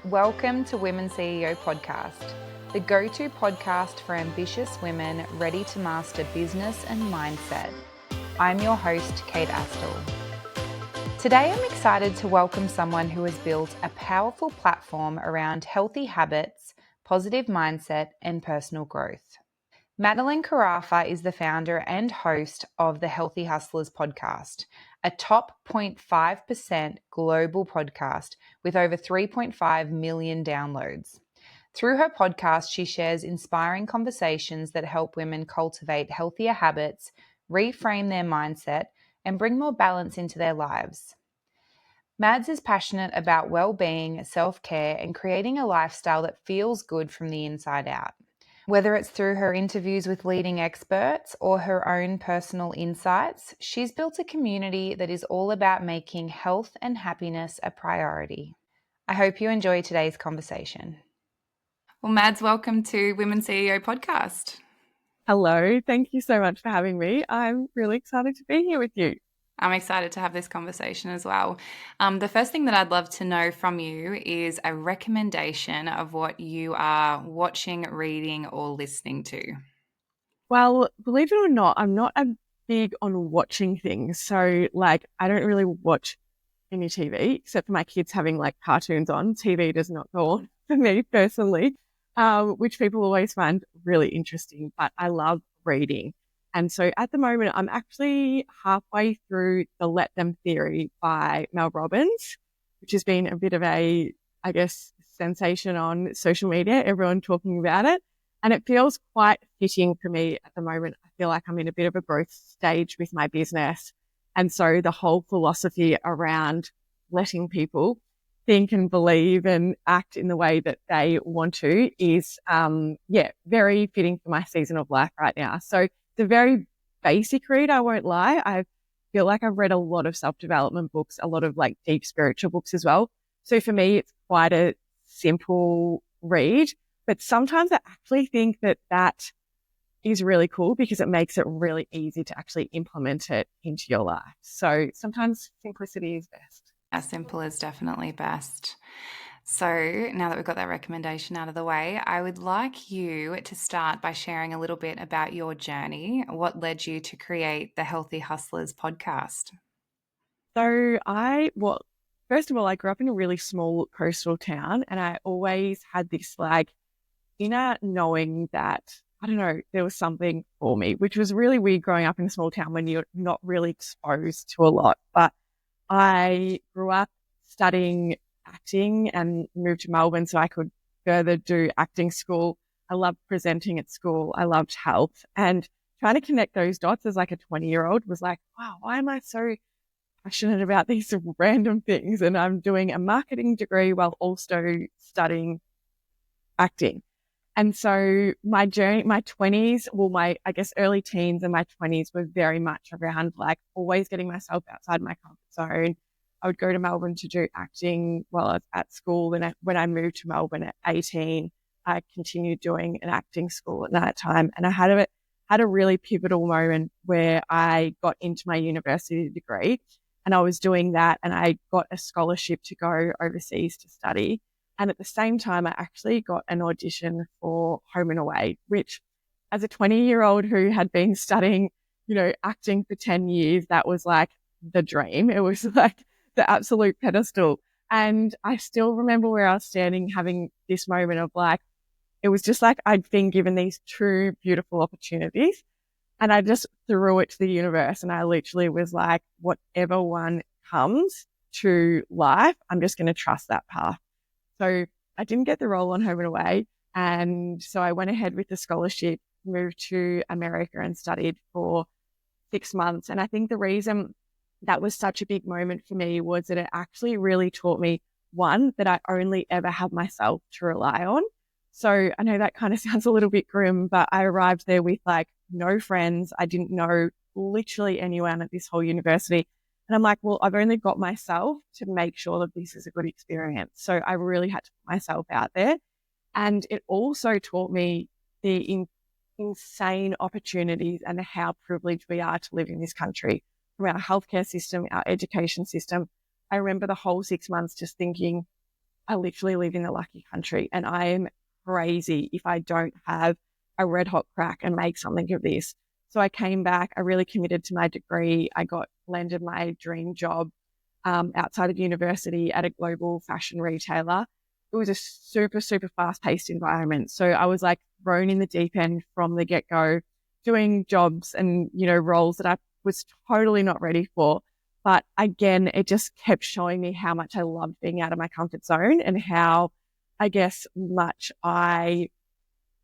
Welcome to Women CEO Podcast, the go-to podcast for ambitious women ready to master business and mindset. I'm your host, Kate Astle. Today, I'm excited to welcome someone who has built a powerful platform around healthy habits, positive mindset, and personal growth. Madelyn Carafa is the founder and host of the Healthy Hustlers podcast, a top 0.5% global podcast with over 3.5 million downloads. Through her podcast, she shares inspiring conversations that help women cultivate healthier habits, reframe their mindset, and bring more balance into their lives. Mads is passionate about well-being, self-care, and creating a lifestyle that feels good from the inside out. Whether it's through her interviews with leading experts or her own personal insights, she's built a community that is all about making health and happiness a priority. I hope you enjoy today's conversation. Well, Mads, welcome to Women CEO Podcast. Hello, thank you so much for having me. I'm really excited to be here with you. I'm excited to have this conversation as well. The first thing that I'd love to know from you is a recommendation of what you are watching, reading, or listening to. Well, believe it or not, I'm not a big on watching things. So I don't really watch any TV except for my kids having cartoons on. TV does not go on for me personally, which people always find really interesting, but I love reading. And so at the moment, I'm actually halfway through The Let Them Theory by Mel Robbins, which has been a bit of a, sensation on social media, everyone talking about it. And it feels quite fitting for me at the moment. I feel like I'm in a bit of a growth stage with my business. And so the whole philosophy around letting people think and believe and act in the way that they want to is, very fitting for my season of life right now. So it's a very basic read, I won't lie. I feel like I've read a lot of self-development books, a lot of deep spiritual books as well. So for me, it's quite a simple read, but sometimes I actually think that is really cool because it makes it really easy to actually implement it into your life. So sometimes simplicity is best. As simple is definitely best. So now that we've got that recommendation out of the way, I would like you to start by sharing a little bit about your journey. What led you to create the Healthy Hustlers podcast? So first of all, I grew up in a really small coastal town and I always had this inner knowing that, I don't know, there was something for me, which was really weird growing up in a small town when you're not really exposed to a lot. But I grew up studying acting and moved to Melbourne so I could further do acting school. I loved presenting at school. I loved health, and trying to connect those dots as a 20-year-old was like, wow, why am I so passionate about these random things? And I'm doing a marketing degree while also studying acting. And so my journey, my 20s, early teens and my 20s were very much around always getting myself outside my comfort zone. I would go to Melbourne to do acting while I was at school. And when I moved to Melbourne at 18, I continued doing an acting school at that time. And I had a really pivotal moment where I got into my university degree and I was doing that and I got a scholarship to go overseas to study. And at the same time, I actually got an audition for Home and Away, which as a 20-year-old who had been studying, acting for 10 years, that was the dream. It was the absolute pedestal. And I still remember where I was standing having this moment of it was just I'd been given these two beautiful opportunities and I just threw it to the universe. And I literally was whatever one comes to life, I'm just going to trust that path. So I didn't get the role on Home and Away. And so I went ahead with the scholarship, moved to America and studied for 6 months. And I think the reason that was such a big moment for me was that it actually really taught me, one, that I only ever have myself to rely on. So I know that kind of sounds a little bit grim, but I arrived there with no friends. I didn't know literally anyone at this whole university. And I'm well, I've only got myself to make sure that this is a good experience. So I really had to put myself out there. And it also taught me the insane opportunities and how privileged we are to live in this country, from our healthcare system, our education system. I remember the whole 6 months just thinking, I literally live in the lucky country and I am crazy if I don't have a red hot crack and make something of this. So I came back, I really committed to my degree. I landed my dream job outside of university at a global fashion retailer. It was a super, super fast paced environment. So I was like thrown in the deep end from the get go, doing jobs and, roles that I was totally not ready for. But again, it just kept showing me how much I loved being out of my comfort zone and how, I guess, much I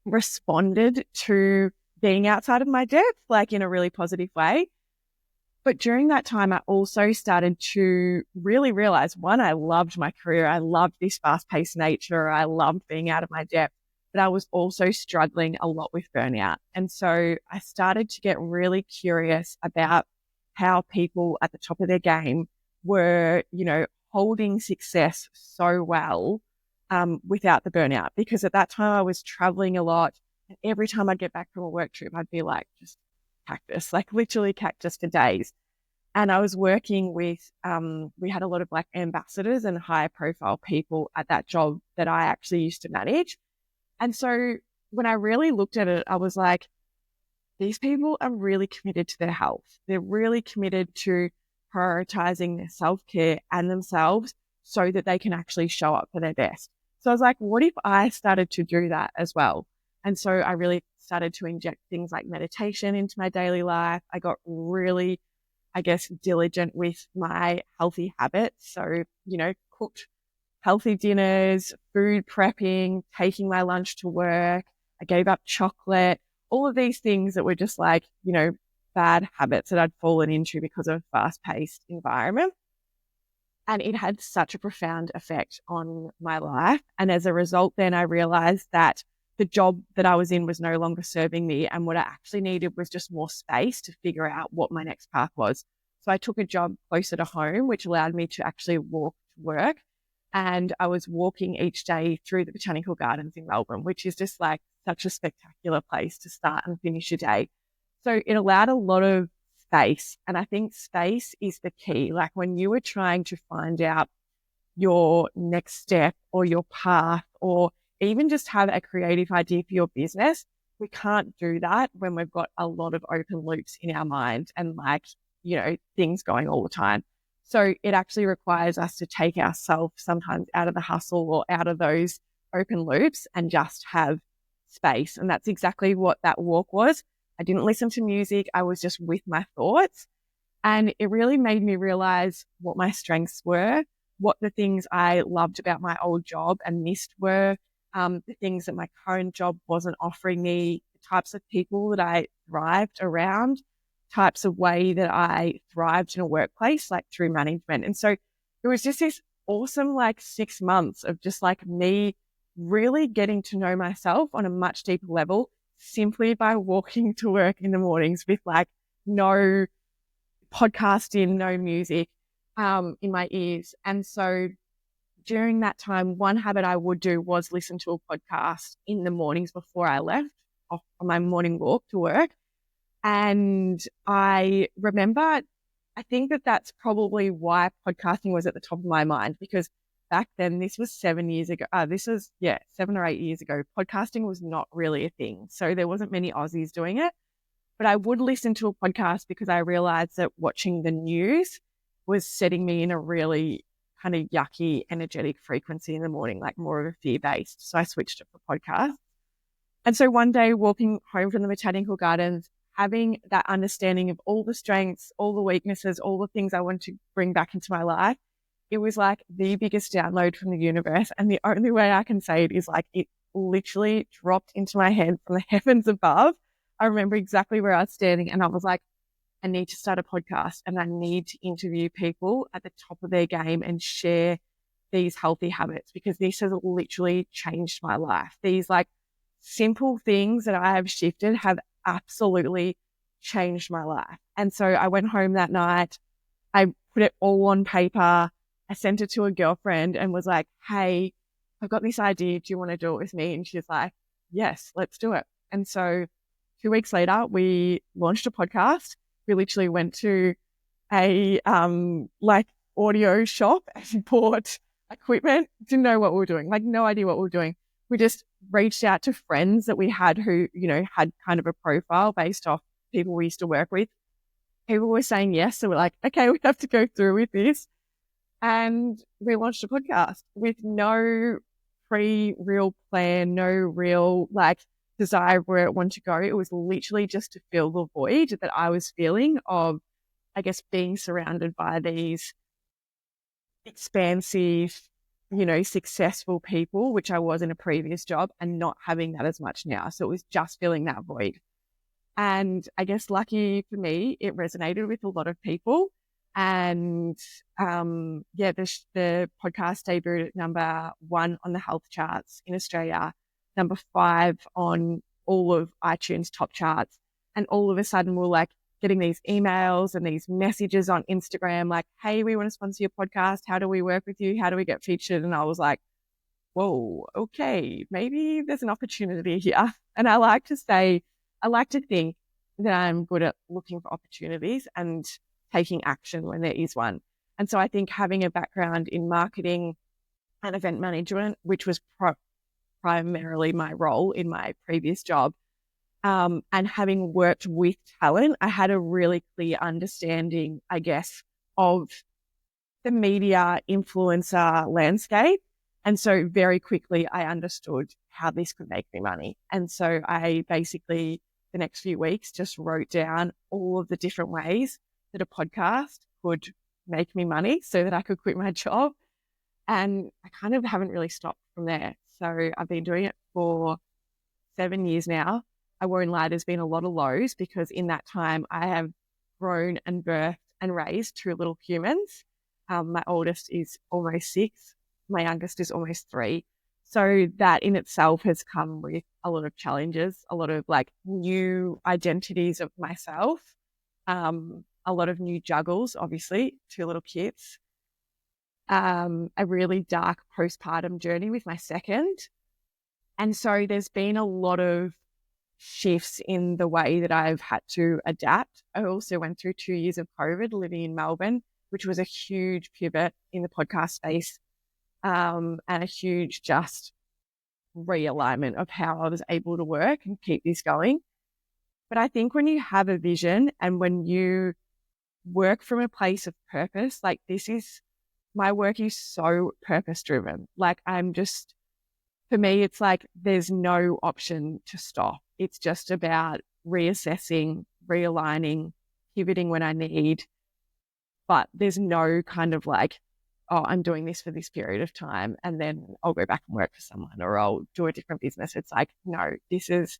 responded to being outside of my depth, like in a really positive way. But during that time, I also started to really realize, one, I loved my career. I loved this fast-paced nature. I loved being out of my depth, but I was also struggling a lot with burnout. And so I started to get really curious about how people at the top of their game were, holding success so well without the burnout. Because at that time I was traveling a lot. And every time I'd get back from a work trip, I'd be like, just cactus, like literally cactus for days. And I was working with, we had a lot of like ambassadors and high profile people at that job that I actually used to manage. And so when I really looked at it, I was like, these people are really committed to their health. They're really committed to prioritizing their self-care and themselves so that they can actually show up for their best. So I was like, what if I started to do that as well? And so I really started to inject things like meditation into my daily life. I got really, I guess, diligent with my healthy habits. So, cooked healthy dinners, food prepping, taking my lunch to work. I gave up chocolate, all of these things that were just like, bad habits that I'd fallen into because of a fast-paced environment. And it had such a profound effect on my life. And as a result, then I realized that the job that I was in was no longer serving me. And what I actually needed was just more space to figure out what my next path was. So I took a job closer to home, which allowed me to actually walk to work. And I was walking each day through the botanical gardens in Melbourne, which is just like such a spectacular place to start and finish your day. So it allowed a lot of space. And I think space is the key. Like when you were trying to find out your next step or your path, or even just have a creative idea for your business, we can't do that when we've got a lot of open loops in our mind and like, things going all the time. So it actually requires us to take ourselves sometimes out of the hustle or out of those open loops and just have space. And that's exactly what that walk was. I didn't listen to music. I was just with my thoughts. And it really made me realize what my strengths were, what the things I loved about my old job and missed were, the things that my current job wasn't offering me, the types of people that I thrived around, types of way that I thrived in a workplace, like through management. And so it was just this awesome, like 6 months of just like me really getting to know myself on a much deeper level, simply by walking to work in the mornings with like no podcasting, no music in my ears. And so during that time, one habit I would do was listen to a podcast in the mornings before I left off on my morning walk to work. And I remember, I think that that's probably why podcasting was at the top of my mind, because back then, this was 7 years ago. 7 or 8 years ago, podcasting was not really a thing. So there wasn't many Aussies doing it. But I would listen to a podcast because I realized that watching the news was setting me in a really kind of yucky, energetic frequency in the morning, like more of a fear-based. So I switched it for podcast. And so one day walking home from the botanical gardens, having that understanding of all the strengths, all the weaknesses, all the things I want to bring back into my life, it was like the biggest download from the universe. And the only way I can say it is like it literally dropped into my head from the heavens above. I remember exactly where I was standing and I was like, I need to start a podcast and I need to interview people at the top of their game and share these healthy habits, because this has literally changed my life. These like simple things that I have shifted have absolutely changed my life. And so I went home that night. I put it all on paper. I sent it to a girlfriend and was like, hey, I've got this idea. Do you want to do it with me? And she's like, yes, let's do it. And so 2 weeks later, we launched a podcast. We literally went to a like audio shop and bought equipment, didn't know what we were doing, like no idea what we were doing. We just reached out to friends that we had who, had kind of a profile based off people we used to work with. People were saying yes. So we're like, okay, we have to go through with this. And we launched a podcast with no real plan, no real like desire where it wanted to go. It was literally just to fill the void that I was feeling of, I guess, being surrounded by these expansive, successful people, which I was in a previous job, and not having that as much now. So it was just filling that void. And I guess lucky for me, it resonated with a lot of people. And the podcast debuted at number 1 on the health charts in Australia, number 5 on all of iTunes top charts. And all of a sudden, we're like getting these emails and these messages on Instagram, like, hey, we want to sponsor your podcast. How do we work with you? How do we get featured? And I was like, whoa, okay, maybe there's an opportunity here. And I like to think that I'm good at looking for opportunities and taking action when there is one. And so I think having a background in marketing and event management, which was primarily my role in my previous job, and having worked with talent, I had a really clear understanding, I guess, of the media influencer landscape. And so very quickly I understood how this could make me money. And so I basically, the next few weeks, just wrote down all of the different ways that a podcast could make me money so that I could quit my job. And I kind of haven't really stopped from there. So I've been doing it for 7 years now. I won't lie, there's been a lot of lows because in that time I have grown and birthed and raised 2 little humans. My oldest is almost 6. My youngest is almost 3. So that in itself has come with a lot of challenges, a lot of like new identities of myself, a lot of new juggles, obviously, 2 little kids, a really dark postpartum journey with my second. And so there's been a lot of shifts in the way that I've had to adapt. I also went through 2 years of COVID living in Melbourne, which was a huge pivot in the podcast space, and a huge just realignment of how I was able to work and keep this going. But I think when you have a vision and when you work from a place of purpose, like my work is so purpose driven. Like for me, it's like there's no option to stop. It's just about reassessing, realigning, pivoting when I need. But there's no kind of like, oh, I'm doing this for this period of time and then I'll go back and work for someone or I'll do a different business. It's like, no, this is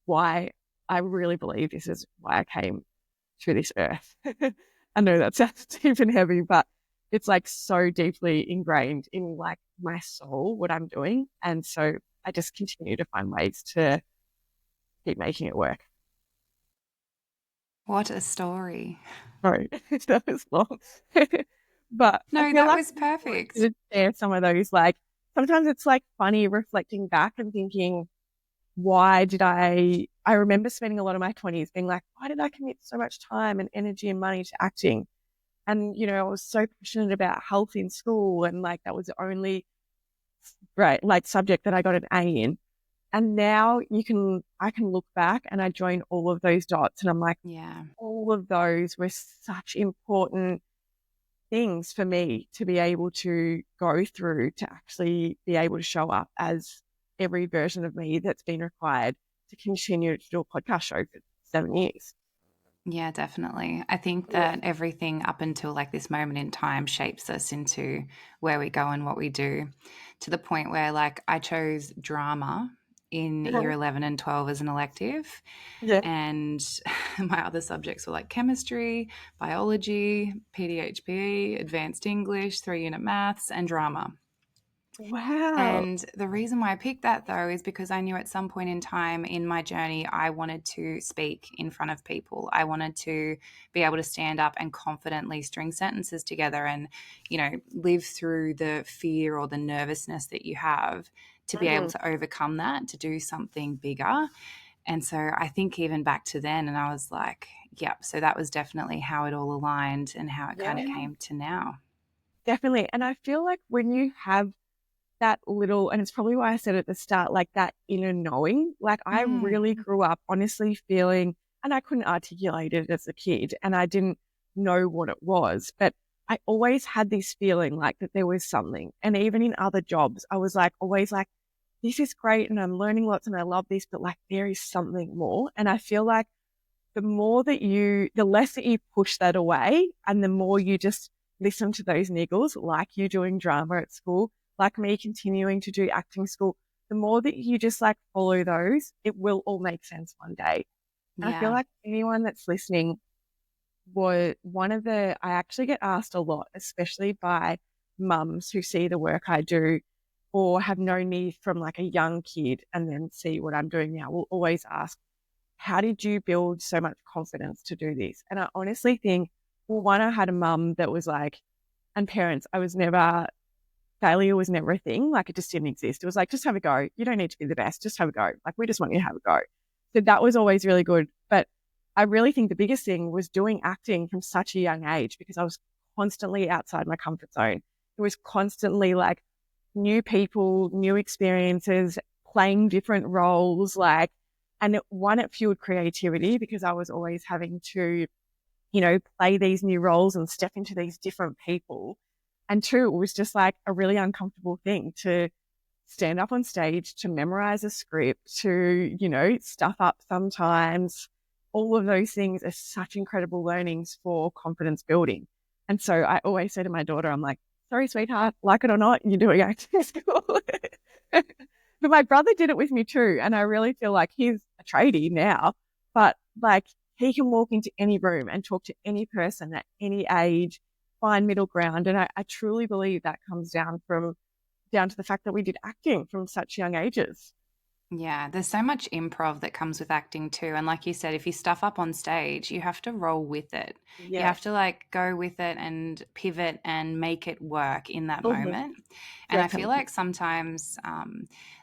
why I really believe this is why I came to this earth. I know that sounds deep and heavy, but it's like so deeply ingrained in like my soul, what I'm doing. And so I just continue to find ways to keep making it work. What a story. Sorry, that was long. But I No, feel that like was perfect. to share some of those, like sometimes it's like funny reflecting back and thinking, why did I remember spending a lot of my 20s being like, why did I commit so much time and energy and money to acting? And, I was so passionate about health in school and like that was the only like subject that I got an A in. And now I can look back and I join all of those dots and I'm like, Yeah. all of those were such important things for me to be able to go through to actually be able to show up as every version of me that's been required to continue to do a podcast show for 7 years. Yeah, definitely. I think that everything up until like this moment in time shapes us into where we go and what we do, to the point where like I chose drama in year 11 and 12 as an elective. Yeah. And my other subjects were like chemistry, biology, PDHPE, advanced English, 3-unit maths, and drama. Wow. And the reason why I picked that, though, is because I knew at some point in time in my journey, I wanted to speak in front of people. I wanted to be able to stand up and confidently string sentences together and, live through the fear or the nervousness that you have to be able to overcome that, to do something bigger. And so I think even back to then, and I was like, yep. So that was definitely how it all aligned and how it kind of came to now. definitely. And I feel like when you have that little, and it's probably why I said at the start, like that inner knowing, like I Mm. really grew up honestly feeling, and I couldn't articulate it as a kid and I didn't know what it was, but I always had this feeling like that there was something. And even in other jobs, I was like, always like, this is great and I'm learning lots and I love this, but like there is something more. And I feel like the less that you push that away and the more you just listen to those niggles, like you doing drama at school, like me continuing to do acting school, the more that you just like follow those, it will all make sense one day. And I feel Yeah. like anyone that's listening I actually get asked a lot, especially by mums who see the work I do or have known me from like a young kid and then see what I'm doing now, will always ask, how did you build so much confidence to do this? And I honestly think, well, one, I had a mum that was like, and parents, failure was never a thing. Like it just didn't exist. It was like, just have a go. You don't need to be the best. Just have a go. Like we just want you to have a go. So that was always really good. But I really think the biggest thing was doing acting from such a young age because I was constantly outside my comfort zone. It was constantly like new people, new experiences, playing different roles, like, and it fueled creativity because I was always having to, play these new roles and step into these different people. And two, it was just like a really uncomfortable thing to stand up on stage, to memorize a script, to, stuff up sometimes. All of those things are such incredible learnings for confidence building. And so I always say to my daughter, I'm like, sorry, sweetheart, like it or not, you're doing acting school. But my brother did it with me too. And I really feel like he's a tradie now, but like he can walk into any room and talk to any person at any age, find middle ground. And I truly believe that comes down to the fact that we did acting from such young ages. Yeah, there's so much improv that comes with acting too. And like you said, if you stuff up on stage, you have to roll with it. You have Yes. to like go with it and pivot and make it work in that Mhm. moment. And I feel Definitely. like sometimes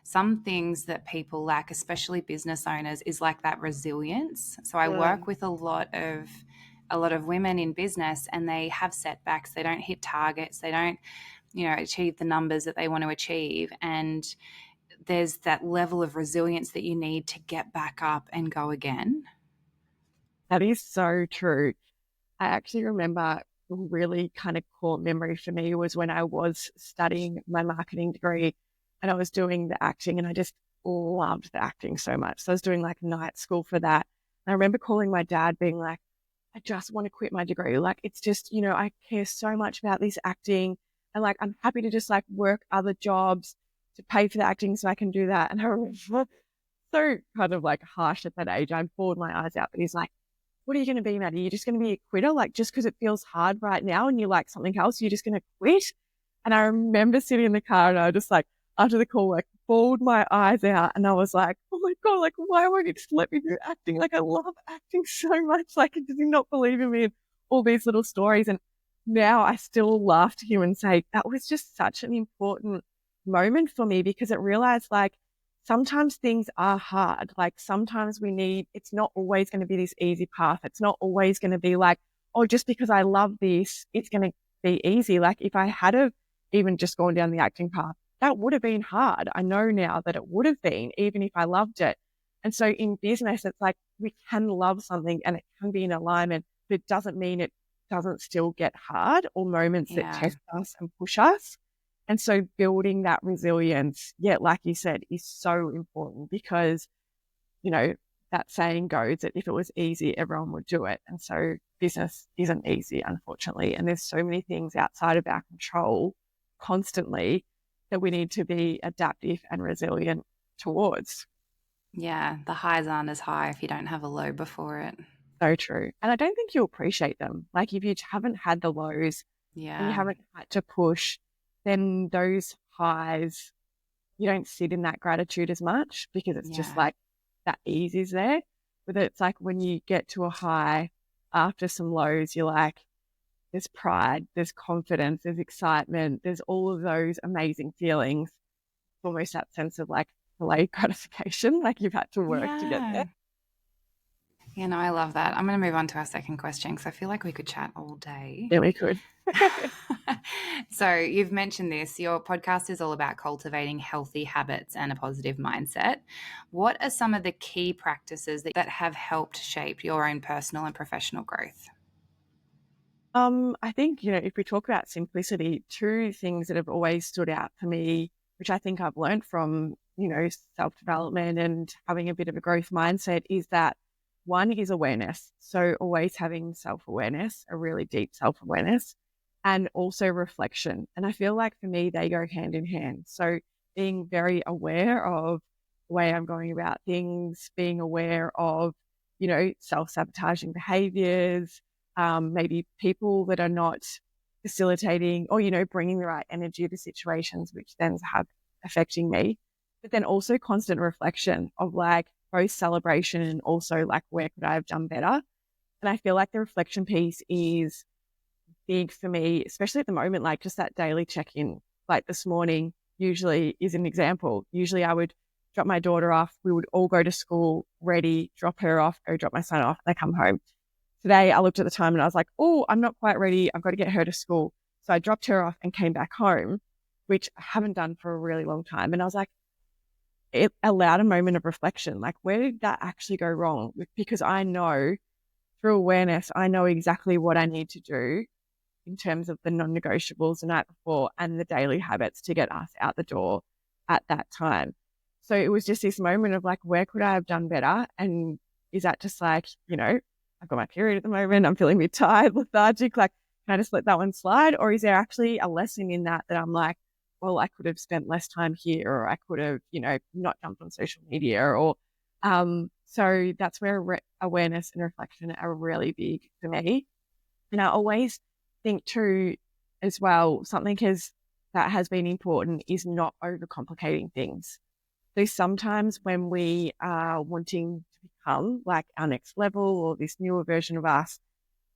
some things that people lack, especially business owners, is like that resilience. So I work Mm. with a lot of women in business and they have setbacks. They don't hit targets. They don't, achieve the numbers that they want to achieve. And there's that level of resilience that you need to get back up and go again. That is so true. I actually remember a really kind of core memory for me was when I was studying my marketing degree and I was doing the acting and I just loved the acting so much. So I was doing like night school for that. And I remember calling my dad being like, I just want to quit my degree. Like it's just, I care so much about this acting and like I'm happy to just like work other jobs to pay for the acting so I can do that. And I remember so kind of like harsh at that age. I bawled my eyes out, but he's like, what are you going to be, Maddie? You're just going to be a quitter? Like, just because it feels hard right now and you like something else, you're just going to quit? And I remember sitting in the car and I just like, after the call, like, bawled my eyes out. And I was like, oh my God, like, why won't you just let me do acting? Like, I love acting so much. Like, does he not believe in me and all these little stories? And now I still laugh to him and say, that was just such an important moment for me because it realized like, sometimes things are hard. Like sometimes it's not always going to be this easy path. It's not always going to be like, oh, just because I love this, it's going to be easy. Like if I had have even just gone down the acting path, that would have been hard. I know now that it would have been, even if I loved it. And so in business, it's like we can love something and it can be in alignment, but it doesn't mean it doesn't still get hard or moments that Yeah. test us and push us. And so building that resilience, yeah, like you said, is so important because, you know, that saying goes that if it was easy, everyone would do it. And so business isn't easy, unfortunately. And there's so many things outside of our control constantly that we need to be adaptive and resilient towards. Yeah. The highs aren't as high if you don't have a low before it. So true. And I don't think you appreciate them. Like if you haven't had the lows and you Yeah. haven't had to push, then those highs, you don't sit in that gratitude as much because it's just Yeah. like that ease is there. But it's like when you get to a high after some lows, you're like, there's pride, there's confidence, there's excitement, there's all of those amazing feelings. Almost that sense of like delayed gratification, like you've had to work to get there. Yeah. You know, I love that. I'm going to move on to our second question because I feel like we could chat all day. Yeah, we could. So, you've mentioned this. Your podcast is all about cultivating healthy habits and a positive mindset. What are some of the key practices that have helped shape your own personal and professional growth? I think, if we talk about simplicity, two things that have always stood out for me, which I think I've learned from, self-development and having a bit of a growth mindset, is that one is awareness. So always having self-awareness, a really deep self-awareness, and also reflection. And I feel like for me, they go hand in hand. So being very aware of the way I'm going about things, being aware of, self-sabotaging behaviors, maybe people that are not facilitating or, bringing the right energy to situations, which then have affecting me. But then also constant reflection of like both celebration and also like where could I have done better? And I feel like the reflection piece is big for me, especially at the moment, like just that daily check in. Like this morning, usually is an example. Usually I would drop my daughter off. We would all go to school, ready, drop her off, go drop my son off, and I come home. Today, I looked at the time and I was like, oh, I'm not quite ready. I've got to get her to school. So I dropped her off and came back home, which I haven't done for a really long time. And I was like, it allowed a moment of reflection. Like, where did that actually go wrong? Because I know through awareness, I know exactly what I need to do in terms of the non-negotiables the night before and the daily habits to get us out the door at that time. So it was just this moment of like, where could I have done better? And is that just like, I've got my period at the moment, I'm feeling a bit tired, lethargic, like, can I just let that one slide? Or is there actually a lesson in that I'm like, well, I could have spent less time here, or I could have, not jumped on social media, or so that's where awareness and reflection are really big for me. And I always think too, as well, that has been important is not overcomplicating things. So sometimes when we are wanting to become like our next level or this newer version of us,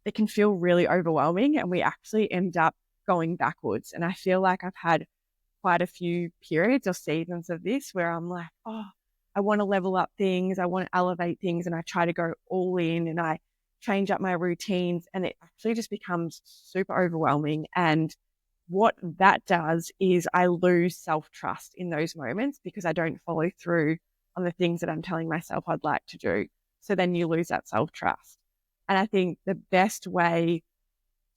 it can feel really overwhelming and we actually end up going backwards. And I feel like I've had quite a few periods or seasons of this where I'm like, oh, I want to level up things, I want to elevate things, and I try to go all in and I change up my routines, and it actually just becomes super overwhelming. And what that does is I lose self-trust in those moments because I don't follow through on the things that I'm telling myself I'd like to do. So then you lose that self-trust. And I think the best way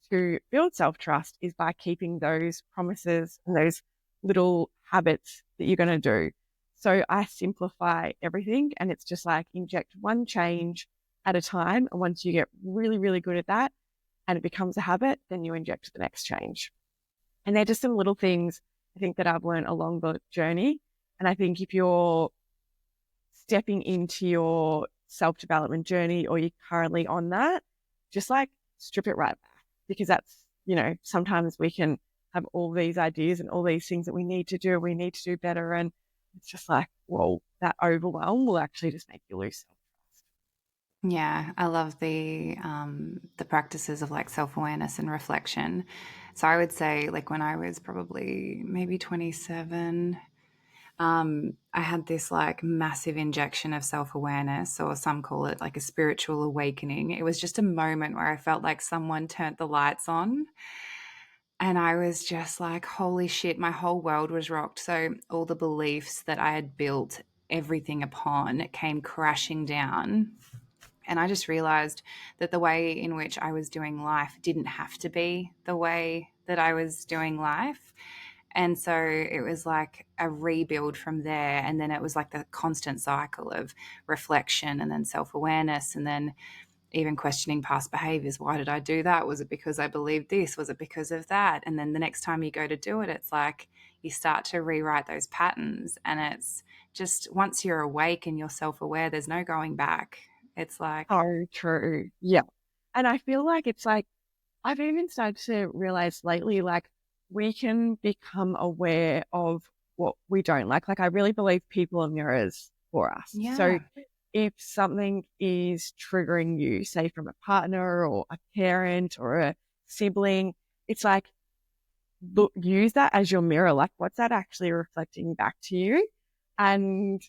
to build self-trust is by keeping those promises and those little habits that you're going to do. So I simplify everything, and it's just like inject one change at a time. And once you get really, really good at that and it becomes a habit, then you inject the next change. And they're just some little things I think that I've learned along the journey. And I think if you're stepping into your self-development journey or you're currently on that, just like strip it right back, because that's, sometimes we can have all these ideas and all these things that we need to do better. And it's just like, well, that overwhelm will actually just make you lose self-trust. Yeah, I love the practices of like self-awareness and reflection. So I would say like when I was probably maybe 27, I had this like massive injection of self-awareness, or some call it like a spiritual awakening. It was just a moment where I felt like someone turned the lights on and I was just like, holy shit, my whole world was rocked. So all the beliefs that I had built everything upon came crashing down. And I just realized that the way in which I was doing life didn't have to be the way that I was doing life. And so it was like a rebuild from there. And then it was like the constant cycle of reflection and then self awareness and then even questioning past behaviors. Why did I do that? Was it because I believed this? Was it because of that? And then the next time you go to do it, it's like you start to rewrite those patterns. And it's just once you're awake and you're self aware, there's no going back. It's like, Oh, true. Yeah. And I feel like it's like, I've even started to realize lately, like we can become aware of what we don't like. Like I really believe people are mirrors for us. So yeah, if something is triggering you, say from a partner or a parent or a sibling, it's like, look, use that as your mirror. Like what's that actually reflecting back to you? And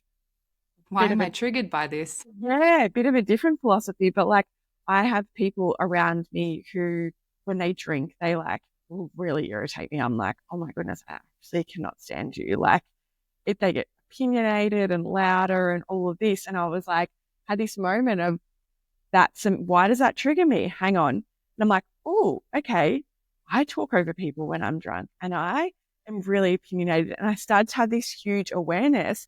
why bit of am a I triggered by this? yeah, bit of a different philosophy, but like I have people around me who, when they drink, they like will really irritate me. I'm like, oh my goodness, I actually cannot stand you. Like, if they get opinionated and louder and all of this. And I was like, had this moment of why does that trigger me? Hang on. And I'm like, oh, okay. I talk over people when I'm drunk and I am really opinionated. And I started to have this huge awareness.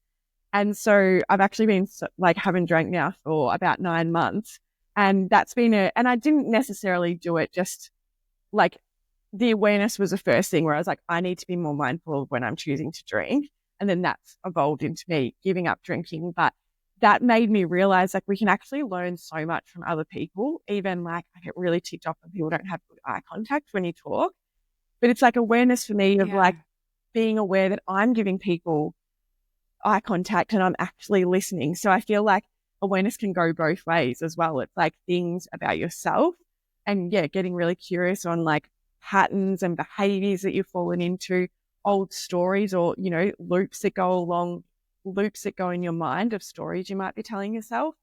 And so I've actually been like haven't drank now for about 9 months. And that's been and I didn't necessarily do it just like the awareness was the first thing where I was like, I need to be more mindful of when I'm choosing to drink. And then that's evolved into me giving up drinking. But that made me realize like we can actually learn so much from other people. Even like I get really ticked off when people don't have good eye contact when you talk. But it's like awareness for me of Yeah. like being aware that I'm giving people eye contact and I'm actually listening. So I feel like awareness can go both ways as well. It's like things about yourself and yeah, getting really curious on like patterns and behaviors that you've fallen into, old stories or, loops that go in your mind of stories you might be telling yourself.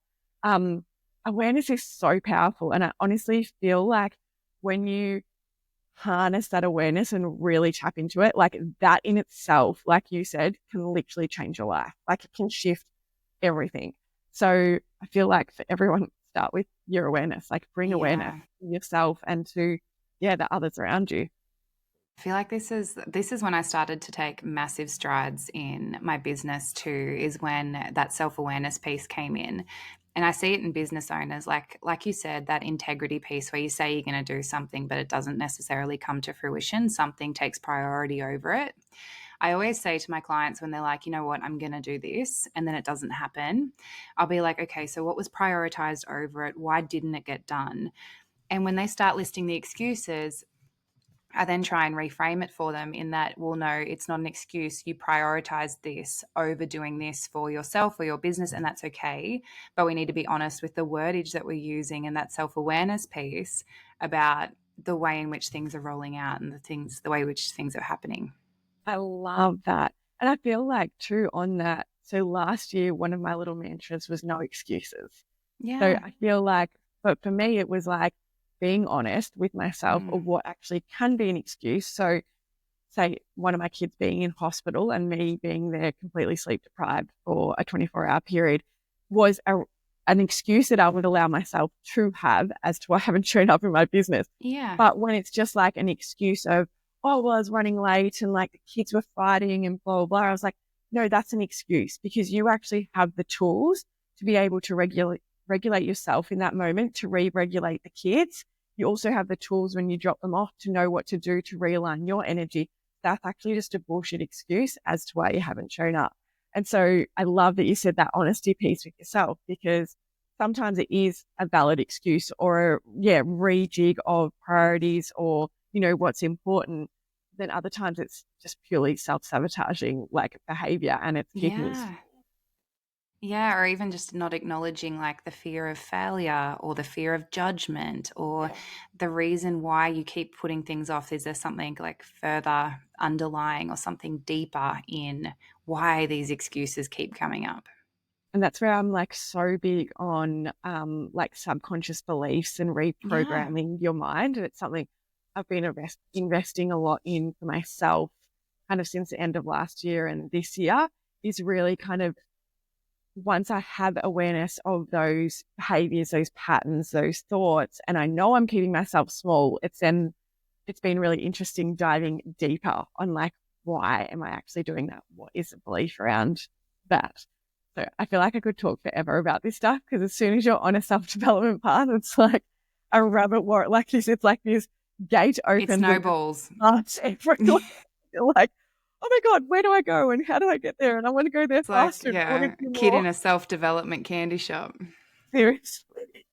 Um, Awareness is so powerful. And I honestly feel like when you harness that awareness and really tap into it, like that in itself, like you said, can literally change your life. Like it can shift everything. So I feel like for everyone, start with your awareness, like bring awareness Yeah. to yourself and to, the others around you. I feel like this is when I started to take massive strides in my business too, is when that self-awareness piece came in. And I see it in business owners, like you said, that integrity piece where you say you're going to do something, but it doesn't necessarily come to fruition. Something takes priority over it. I always say to my clients when they're like, you know what, I'm going to do this, and then it doesn't happen, I'll be like, okay, so what was prioritized over it? Why didn't it get done? And when they start listing the excuses, I then try and reframe it for them in that, well, no, it's not an excuse. You prioritize this over doing this for yourself or your business, and that's okay. But we need to be honest with the wordage that we're using and that self awareness piece about the way in which things are rolling out and the way in which things are happening. I love that. And I feel like too on that. So last year, one of my little mantras was no excuses. So Yeah. I feel like, but for me, it was like being honest with myself Mm. of what actually can be an excuse. So say one of my kids being in hospital and me being there completely sleep deprived for a 24-hour period was an excuse that I would allow myself to have as to why I haven't shown up in my business. Yeah. But when it's just like an excuse of, oh, well, I was running late and like the kids were fighting and blah, blah, blah, I was like, no, that's an excuse because you actually have the tools to be able to regulate yourself in that moment, to re-regulate the kids. You also have the tools when you drop them off to know what to do to realign your energy. That's actually just a bullshit excuse as to why you haven't shown up. And so I love that you said that honesty piece with yourself because sometimes it is a valid excuse or rejig of priorities or, what's important. Then other times it's just purely self-sabotaging like behavior and it's keeping you. Yeah. Yeah, or even just not acknowledging like the fear of failure or the fear of judgment or the reason why you keep putting things off. Is there something like further underlying or something deeper in why these excuses keep coming up? And that's where I'm like so big on like subconscious beliefs and Yeah. reprogramming your mind. And it's something I've been investing a lot in for myself kind of since the end of last year and this year is really kind of once I have awareness of those behaviors, those patterns, those thoughts, and I know I'm keeping myself small, it's been really interesting diving deeper on like, why am I actually doing that? What is the belief around that? So I feel like I could talk forever about this stuff because as soon as you're on a self-development path, it's like a rabbit warren. Like this, it's like this gate It opens and snowballs. starts everywhere. You're like, oh my God, where do I go and how do I get there? And I want to go there It's like, faster and I want to yeah, do kid more. in a self-development candy shop. Seriously.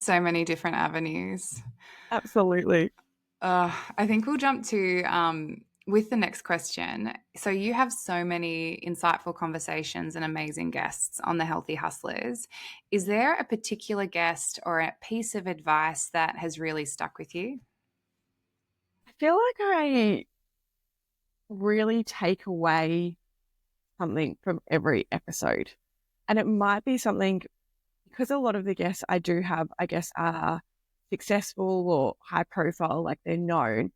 So many different avenues. Absolutely. I think we'll jump to with the next question. So, you have so many insightful conversations and amazing guests on the Healthy Hustlers. Is there a particular guest or a piece of advice that has really stuck with you? I feel like I really take away something from every episode. And it might be something because a lot of the guests I do have, I guess, are successful or high profile, like they're known,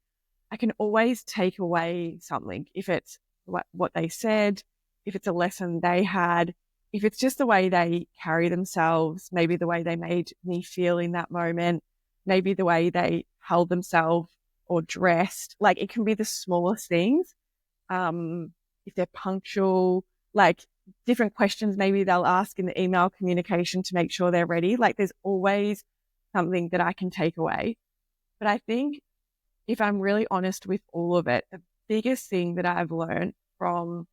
I can always take away something. If it's what they said, if it's a lesson they had, if it's just the way they carry themselves, maybe the way they made me feel in that moment, maybe the way they held themselves or dressed, like it can be the smallest things. If they're punctual, like different questions maybe they'll ask in the email communication to make sure they're ready. Like there's always something that I can take away. But I think if I'm really honest with all of it, the biggest thing that I've learned from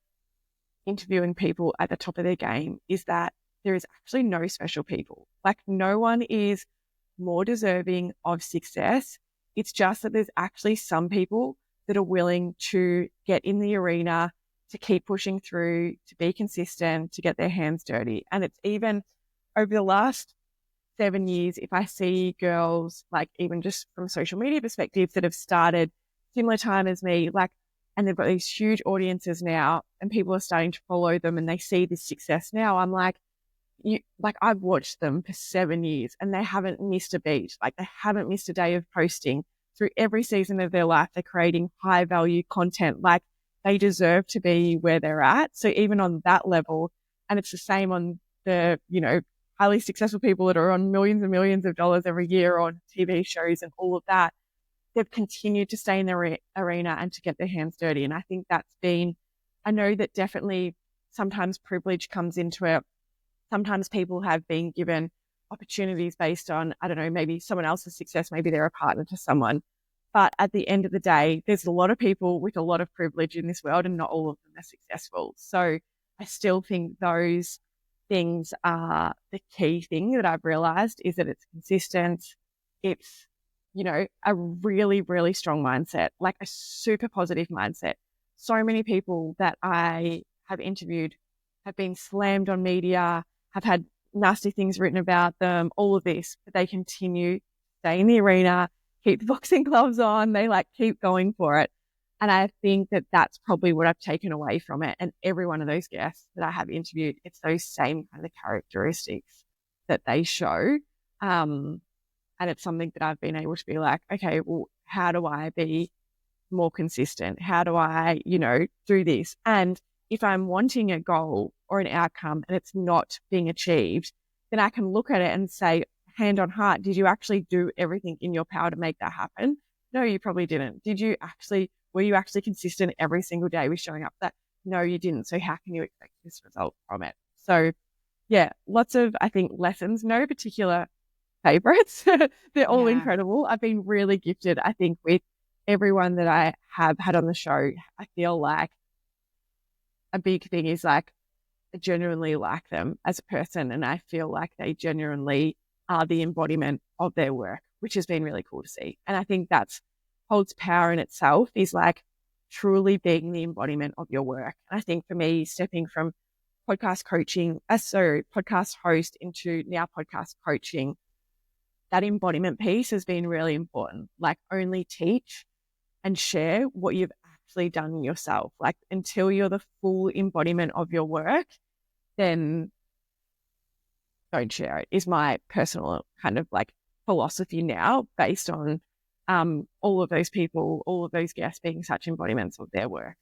interviewing people at the top of their game is that there is actually no special people. Like no one is more deserving of success. It's just that there's actually some people that are willing to get in the arena, to keep pushing through, to be consistent, to get their hands dirty. And it's even over the last 7 years, if I see girls, like even just from a social media perspective, that have started similar time as me, like, and they've got these huge audiences now and people are starting to follow them and they see this success now. I'm like, I've watched them for 7 years and they haven't missed a beat. Like they haven't missed a day of posting through every season of their life. They're creating high value content. Like they deserve to be where they're at. So even on that level, and it's the same on the, highly successful people that are on millions and millions of dollars every year on TV shows and all of that, they've continued to stay in the arena and to get their hands dirty. And I think that's been, I know that definitely sometimes privilege comes into it. Sometimes people have been given opportunities based on, I don't know, maybe someone else's success, maybe they're a partner to someone. But at the end of the day, there's a lot of people with a lot of privilege in this world and not all of them are successful. So I still think those things are the key thing that I've realized is that it's consistent. It's, a really, really strong mindset, like a super positive mindset. So many people that I have interviewed have been slammed on media, have had nasty things written about them, all of this, but they continue, stay in the arena, keep the boxing gloves on, they keep going for it. And I think that that's probably what I've taken away from it. And every one of those guests that I have interviewed, it's those same kind of characteristics that they show. And it's something that I've been able to be like, okay, well, how do I be more consistent? How do I, do this? And if I'm wanting a goal or an outcome and it's not being achieved, then I can look at it and say, hand on heart, did you actually do everything in your power to make that happen? No, you probably didn't. Were you actually consistent every single day with showing up for that? No, you didn't. So how can you expect this result from it? So yeah, lots of, I think, lessons, no particular favorites. They're all incredible. I've been really gifted, I think, with everyone that I have had on the show. I feel like a big thing is I genuinely like them as a person, and I feel like they genuinely are the embodiment of their work, which has been really cool to see. And I think that's holds power in itself, is truly being the embodiment of your work. And I think for me, stepping from podcast host into now podcast coaching, that embodiment piece has been really important. Only teach and share what you've actually done yourself. Until you're the full embodiment of your work, then don't share it, is my personal kind of philosophy now, based on all of those people, all of those guests being such embodiments of their work.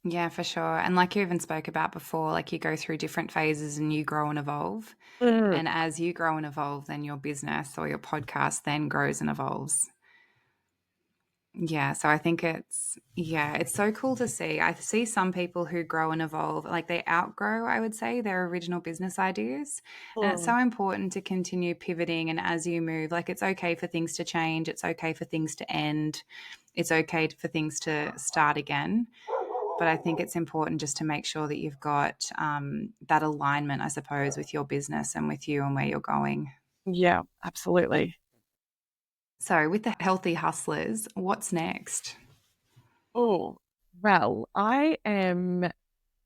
Yeah, for sure. And like you even spoke about before, you go through different phases and you grow and evolve. And as you grow and evolve, then your business or your podcast then grows and evolves. Yeah, so I think it's so cool to see. I see some people who grow and evolve, they outgrow, I would say, their original business ideas. And it's so important to continue pivoting. And as you move, it's okay for things to change. It's okay for things to end. It's okay for things to start again. But I think it's important just to make sure that you've got that alignment, I suppose, with your business and with you and where you're going. Yeah, absolutely. So with the Healthy Hustlers, what's next? Oh, well, I am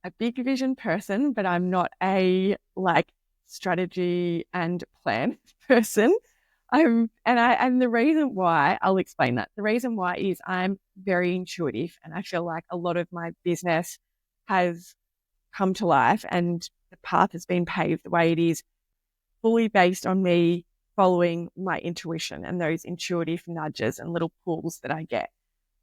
a big vision person, but I'm not a strategy and plan person. And the reason why, I'll explain that. The reason why is I'm very intuitive, and I feel like a lot of my business has come to life and the path has been paved the way it is, fully based on me following my intuition and those intuitive nudges and little pulls that I get.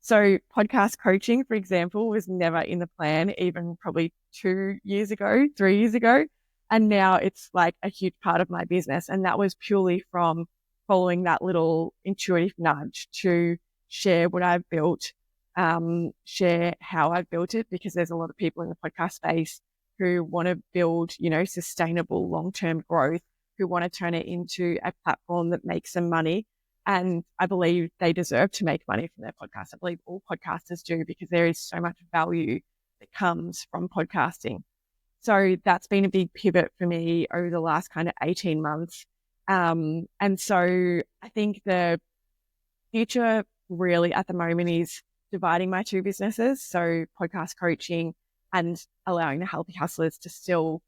So podcast coaching, for example, was never in the plan, even probably 2 years ago, 3 years ago. And now it's like a huge part of my business. And that was purely from following that little intuitive nudge to share what I've built, share how I've built it, because there's a lot of people in the podcast space who want to build, sustainable long-term growth, who want to turn it into a platform that makes them money. And I believe they deserve to make money from their podcast. I believe all podcasters do, because there is so much value that comes from podcasting. So that's been a big pivot for me over the last kind of 18 months. And so I think the future really at the moment is dividing my two businesses. So podcast coaching and allowing the Healthy Hustlers to still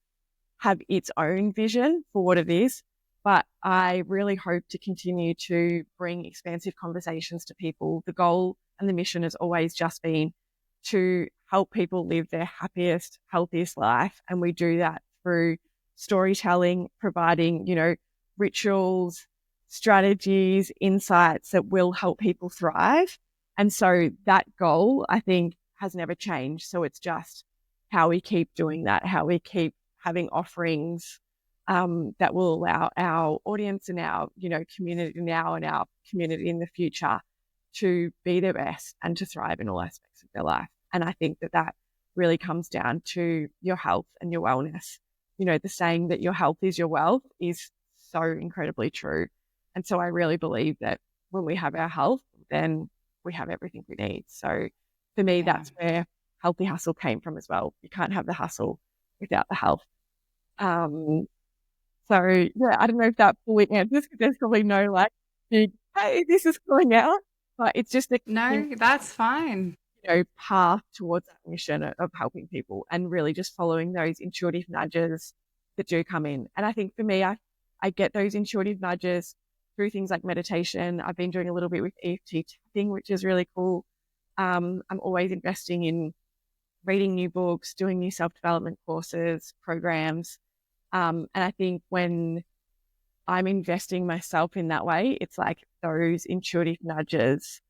have its own vision for what it is. But I really hope to continue to bring expansive conversations to people. The goal and the mission has always just been to help people live their happiest, healthiest life. And we do that through storytelling, providing, rituals, strategies, insights that will help people thrive. And so that goal, I think, has never changed. So it's just how we keep doing that, how we keep having offerings that will allow our audience and our, community now and our community in the future to be their best and to thrive in all aspects of their life. And I think that that really comes down to your health and your wellness. The saying that your health is your wealth is so incredibly true. And so I really believe that when we have our health, then we have everything we need. So for me, that's where Healthy Hustle came from as well. You can't have the hustle without the health. So yeah, I don't know if that fully answers, because there's probably no like big, hey, this is going out, but it's just a No, that's fine. path towards that mission of helping people and really just following those intuitive nudges that do come in. And I think for me, I get those intuitive nudges through things like meditation. I've been doing a little bit with EFT tapping, which is really cool. I'm always investing in reading new books, doing new self-development courses, programs. And I think when I'm investing myself in that way, it's like those intuitive nudges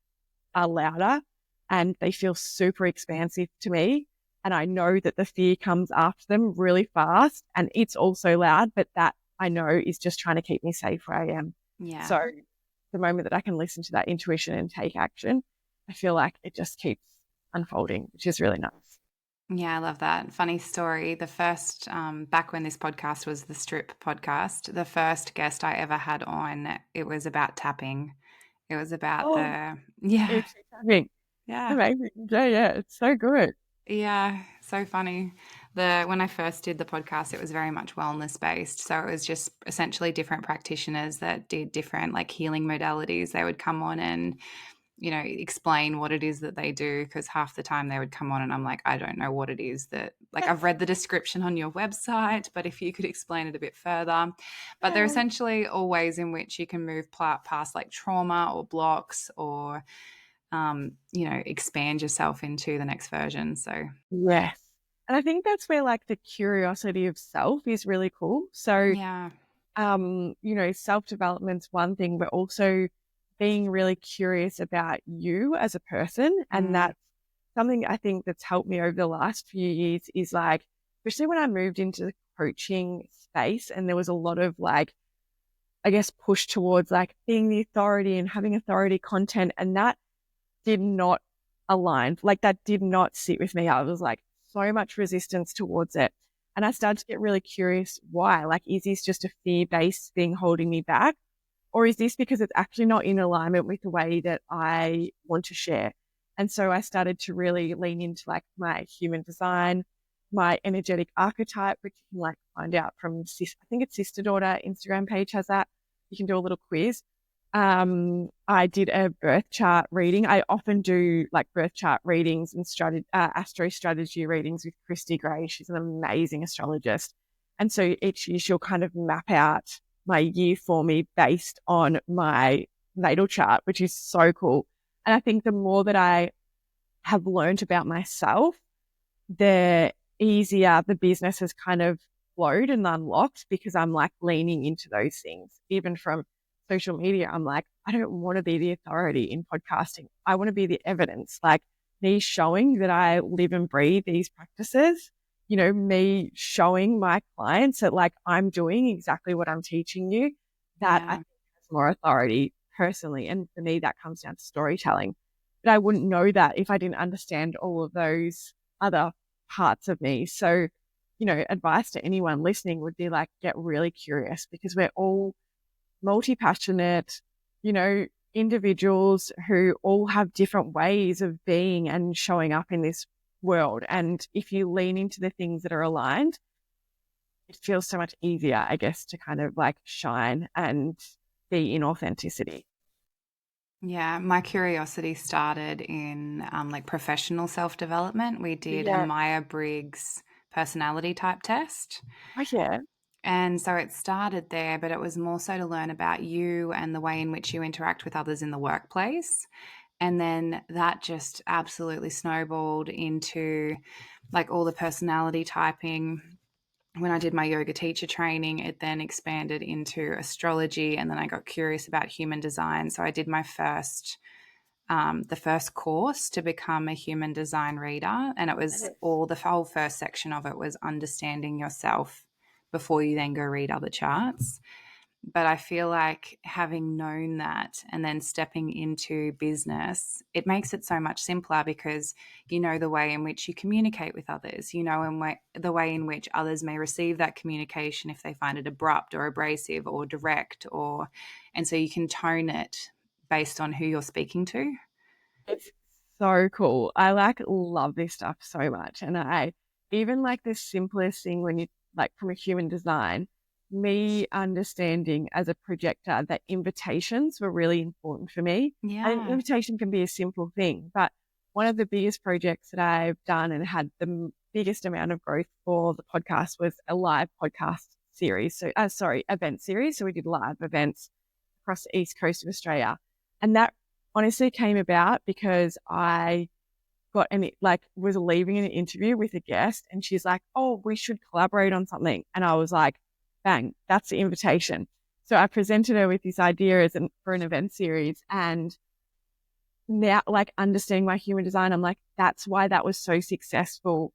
are louder and they feel super expansive to me. And I know that the fear comes after them really fast and it's also loud, but that I know is just trying to keep me safe where I am. Yeah. So the moment that I can listen to that intuition and take action, I feel like it just keeps unfolding, which is really nice. Yeah, I love that. Funny story. The first, back when this podcast was the Strip podcast, the first guest I ever had on, it was about tapping. It was about It's tapping. yeah. Amazing. Yeah, it's so good. Yeah, so funny. When I first did the podcast, it was very much wellness based. So it was just essentially different practitioners that did different like healing modalities. They would come on and explain what it is that they do, because half the time they would come on and I'm like, I don't know what it is that, like, I've read the description on your website, but if you could explain it a bit further. But they're essentially all ways in which you can move past like trauma or blocks or, expand yourself into the next version. So, Yes. And I think that's where like the curiosity of self is really cool. So, yeah. Self-development's one thing, but also being really curious about you as a person. And that's something I think that's helped me over the last few years is like, especially when I moved into the coaching space and there was a lot of like, I guess, push towards like being the authority and having authority content. And that did not align. Like that did not sit with me. I was like so much resistance towards it. And I started to get really curious why. Like, is this just a fear-based thing holding me back? Or is this because it's actually not in alignment with the way that I want to share? And so I started to really lean into like my human design, my energetic archetype, which you can like find out from, I think it's Sister Daughter Instagram page has that. You can do a little quiz. I did a birth chart reading. I often do like birth chart readings and astro strategy readings with Christy Gray. She's an amazing astrologist. And so each year she'll kind of map out my year for me based on my natal chart, which is so cool. And I think the more that I have learned about myself, the easier the business has kind of flowed and unlocked, because I'm like leaning into those things, even from social media, I'm like, I don't want to be the authority in podcasting. I want to be the evidence, like me showing that I live and breathe these practices, me showing my clients that like I'm doing exactly what I'm teaching you, that I Yeah. think has more authority personally. And for me, that comes down to storytelling. But I wouldn't know that if I didn't understand all of those other parts of me. So, advice to anyone listening would be like, get really curious, because we're all multi-passionate, individuals who all have different ways of being and showing up in this world. And if you lean into the things that are aligned, it feels so much easier, I guess, to kind of like shine and be in authenticity. Yeah, my curiosity started in like professional self-development. We did a Yeah. Myers-Briggs personality type test. Oh, yeah. And so it started there, but it was more so to learn about you and the way in which you interact with others in the workplace. And then that just absolutely snowballed into like all the personality typing. When I did my yoga teacher training, it then expanded into astrology, and then I got curious about human design. So I did my the first course to become a human design reader, and it was all the whole first section of it was understanding yourself before you then go read other charts. But I feel like having known that and then stepping into business, it makes it so much simpler because you know the way in which you communicate with others, the way in which others may receive that communication if they find it abrupt or abrasive or direct, and so you can tone it based on who you're speaking to. It's so cool. I like love this stuff so much. And I even like the simplest thing when you like from a human design, me understanding as a projector that invitations were really important for me. I think Yeah. invitation can be a simple thing, but one of the biggest projects that I've done and had the biggest amount of growth for the podcast was a live podcast series. So, event series. So we did live events across the east coast of Australia. And that honestly came about because I was leaving an interview with a guest and she's like, oh, we should collaborate on something. And I was like, bang, that's the invitation. So I presented her with this idea for an event series. And now, like understanding my human design, I'm like, that's why that was so successful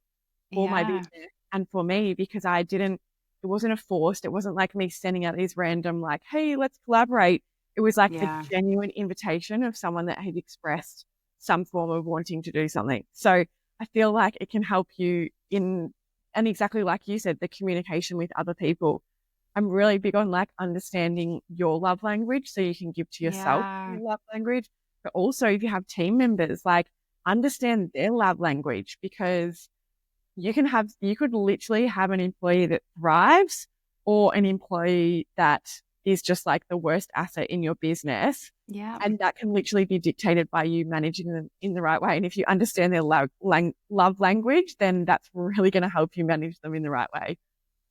for my Yeah. business and for me, because it wasn't a forced, it wasn't like me sending out these random, like, hey, let's collaborate. It was like a Yeah. genuine invitation of someone that had expressed some form of wanting to do something. So I feel like it can help you and exactly like you said, the communication with other people. I'm really big on like understanding your love language so you can give to yourself Yeah. your love language. But also if you have team members, like understand their love language, because you could literally have an employee that thrives or an employee that is just like the worst asset in your business. Yeah. And that can literally be dictated by you managing them in the right way. And if you understand their love language, then that's really going to help you manage them in the right way.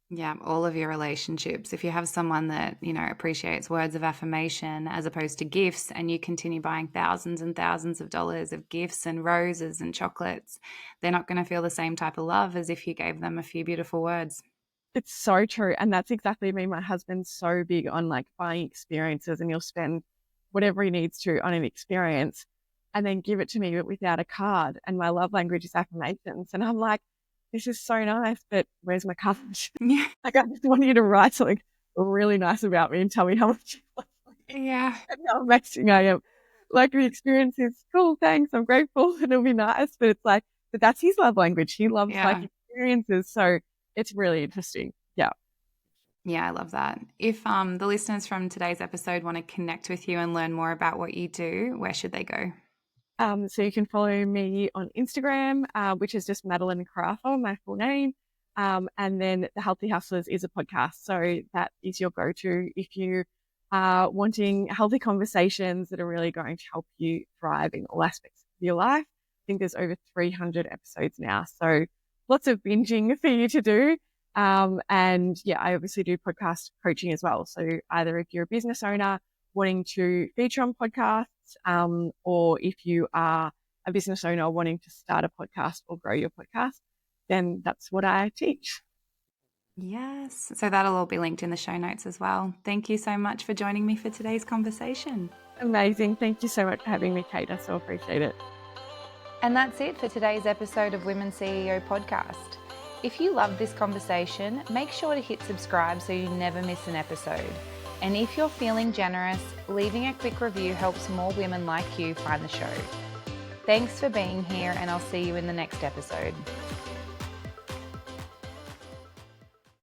Yeah, all of your relationships. If you have someone that, appreciates words of affirmation as opposed to gifts, and you continue buying thousands and thousands of dollars of gifts and roses and chocolates, they're not going to feel the same type of love as if you gave them a few beautiful words. It's so true. And that's exactly me. My husband's so big on like buying experiences, and he'll spend whatever he needs to on an experience and then give it to me, but without a card. And my love language is affirmations. And I'm like, this is so nice, but where's my card? Yeah. Like, I just want you to write something really nice about me and tell me how much you love me Yeah. and how amazing I am. Like, the experience is cool, thanks, I'm grateful, and it'll be nice. But it's like, but that's his love language. He loves like Yeah. experiences. So it's really interesting. Yeah. Yeah, I love that. If the listeners from today's episode want to connect with you and learn more about what you do, where should they go? So you can follow me on Instagram, which is just Madelyn Carafa, my full name. And then The Healthy Hustlers is a podcast. So that is your go-to if you are wanting healthy conversations that are really going to help you thrive in all aspects of your life. I think there's over 300 episodes now. So lots of binging for you to do. And yeah, I obviously do podcast coaching as well. So either if you're a business owner wanting to feature on podcasts, or if you are a business owner wanting to start a podcast or grow your podcast, then that's what I teach. Yes. So that'll all be linked in the show notes as well. Thank you so much for joining me for today's conversation. Amazing. Thank you so much for having me, Kate. I so appreciate it. And that's it for today's episode of Women CEO Podcast. If you loved this conversation, make sure to hit subscribe so you never miss an episode. And if you're feeling generous, leaving a quick review helps more women like you find the show. Thanks for being here, and I'll see you in the next episode.